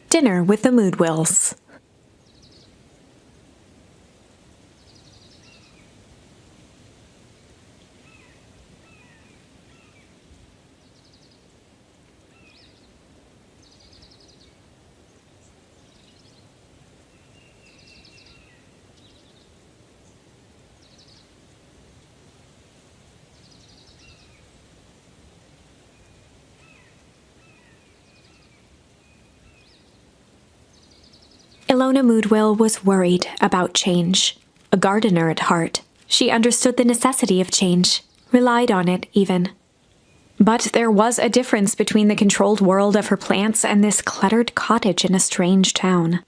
Dinner with the Moedwils. Ilona Moedwill was worried about change. A gardener at heart, she understood the necessity of change, relied on it even. But there was a difference between the controlled world of her plants and this cluttered cottage in a strange town.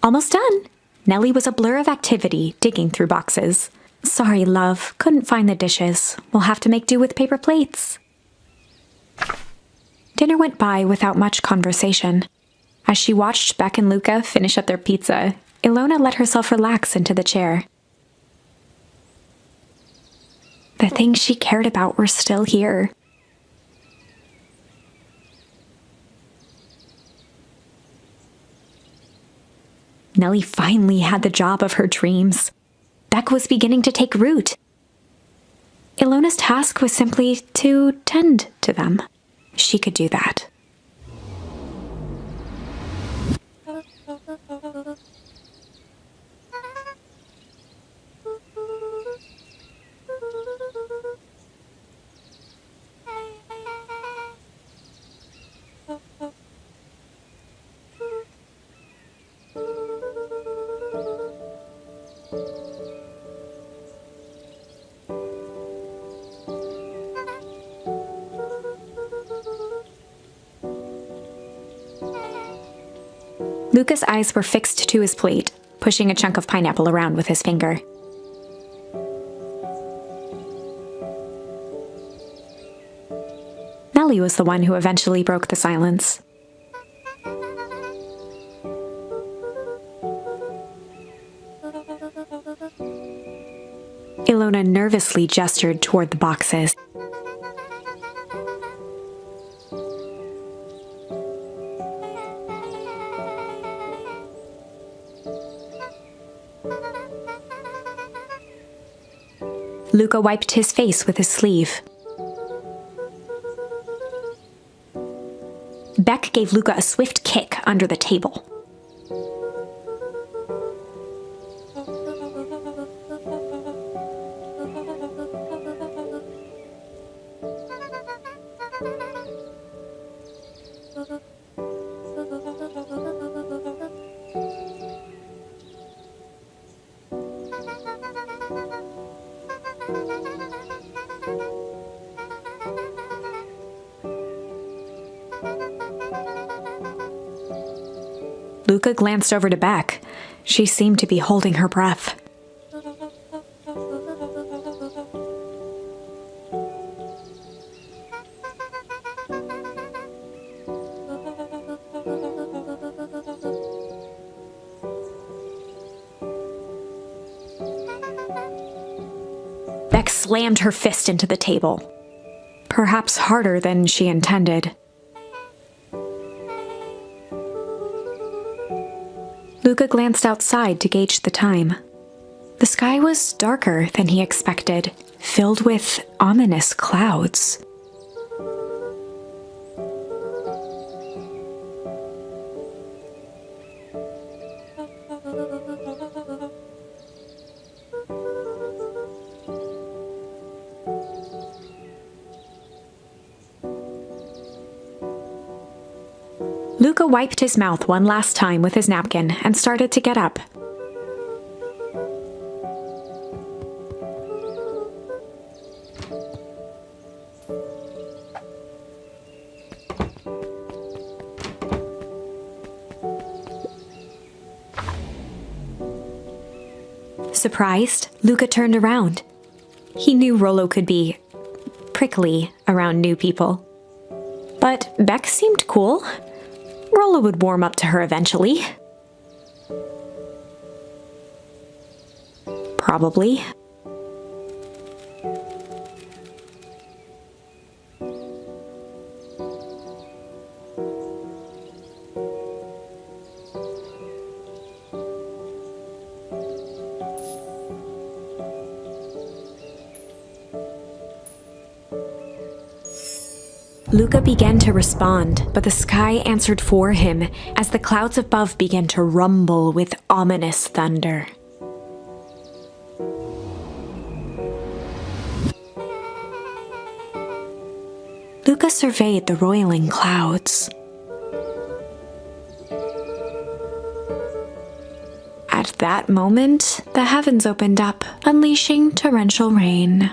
Almost done. Nellie was a blur of activity, digging through boxes. Sorry, love, couldn't find the dishes. We'll have to make do with paper plates. Dinner went by without much conversation. As she watched Beck and Luka finish up their pizza, Ilona let herself relax into the chair. The things she cared about were still here. Nellie finally had the job of her dreams. Beck was beginning to take root. Ilona's task was simply to tend to them. She could do that. Luka's eyes were fixed to his plate, pushing a chunk of pineapple around with his finger. Nellie was the one who eventually broke the silence. Ilona nervously gestured toward the boxes. Luka wiped his face with his sleeve. Beck gave Luka a swift kick under the table. Luka glanced over to Beck. She seemed to be holding her breath. Beck slammed her fist into the table, perhaps harder than she intended. Luka glanced outside to gauge the time. The sky was darker than he expected, filled with ominous clouds. Luka wiped his mouth one last time with his napkin and started to get up. Surprised, Luka turned around. He knew Rollo could be prickly around new people. But Beck seemed cool. Rollo would warm up to her eventually. Probably. Luka began to respond, but the sky answered for him as the clouds above began to rumble with ominous thunder. Luka surveyed the roiling clouds. At that moment, the heavens opened up, unleashing torrential rain.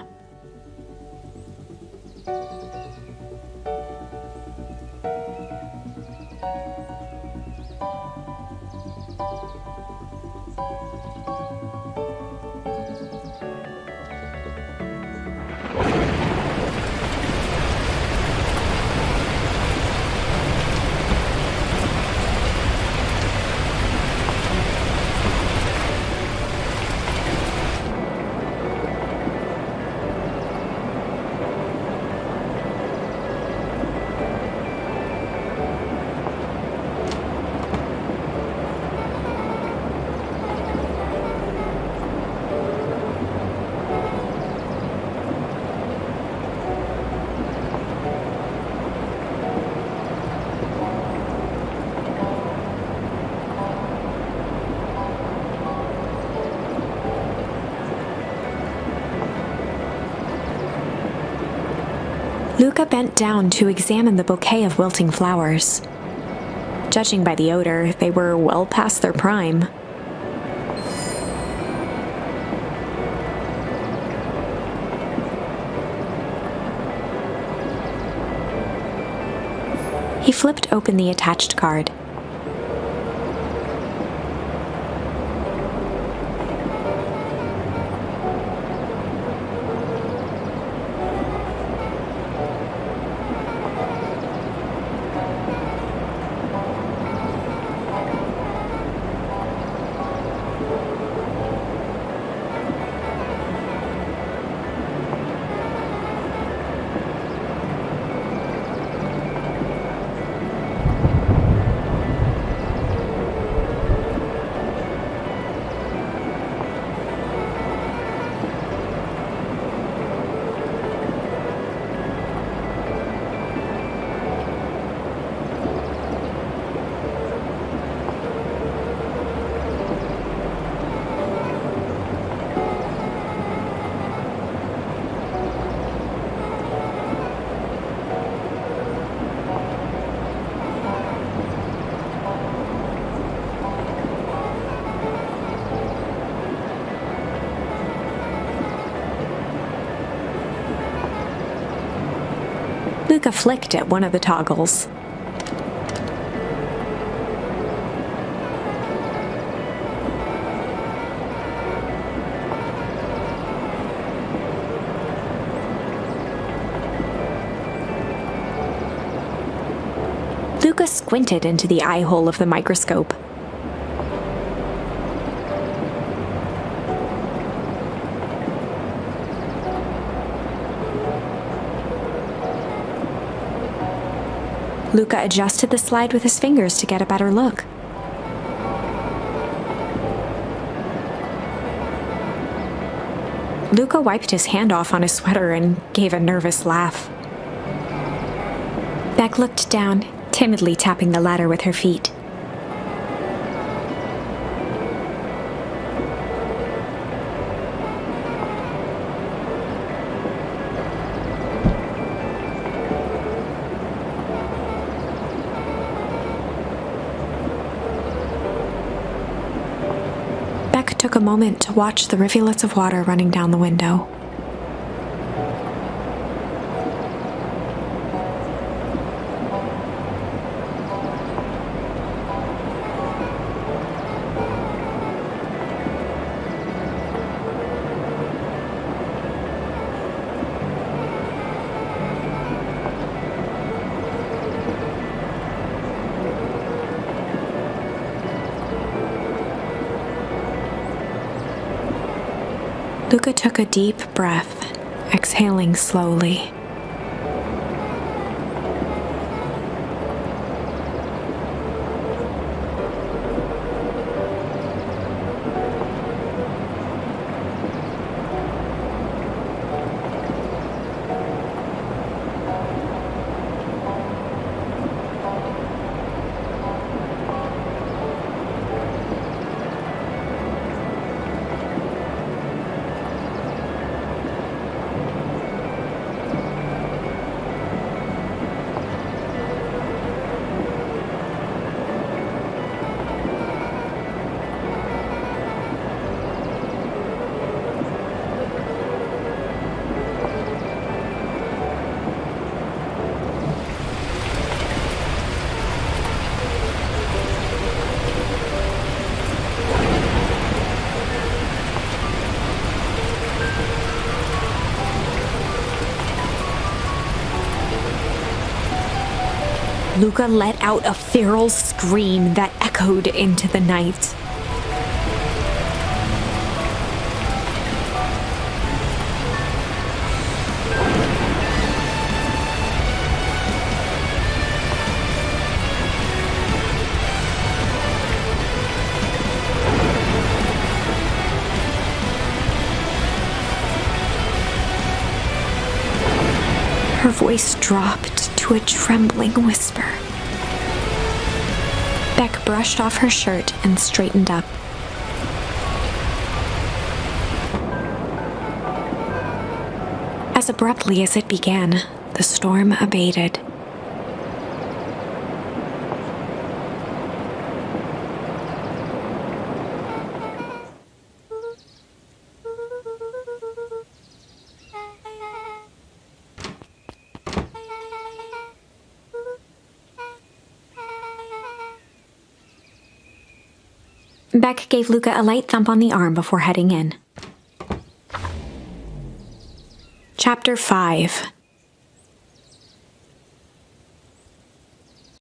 Luka bent down to examine the bouquet of wilting flowers. Judging by the odor, they were well past their prime. He flipped open the attached card. Luka flicked at one of the toggles. Luka squinted into the eye hole of the microscope. Luka adjusted the slide with his fingers to get a better look. Luka wiped his hand off on his sweater and gave a nervous laugh. Beck looked down, timidly tapping the ladder with her feet. Beck took a moment to watch the rivulets of water running down the window. Luka took a deep breath, exhaling slowly. Luka let out a feral scream that echoed into the night. Her voice dropped to a trembling whisper. Beck brushed off her shirt and straightened up. As abruptly as it began, the storm abated. Beck gave Luka a light thump on the arm before heading in. Chapter 5.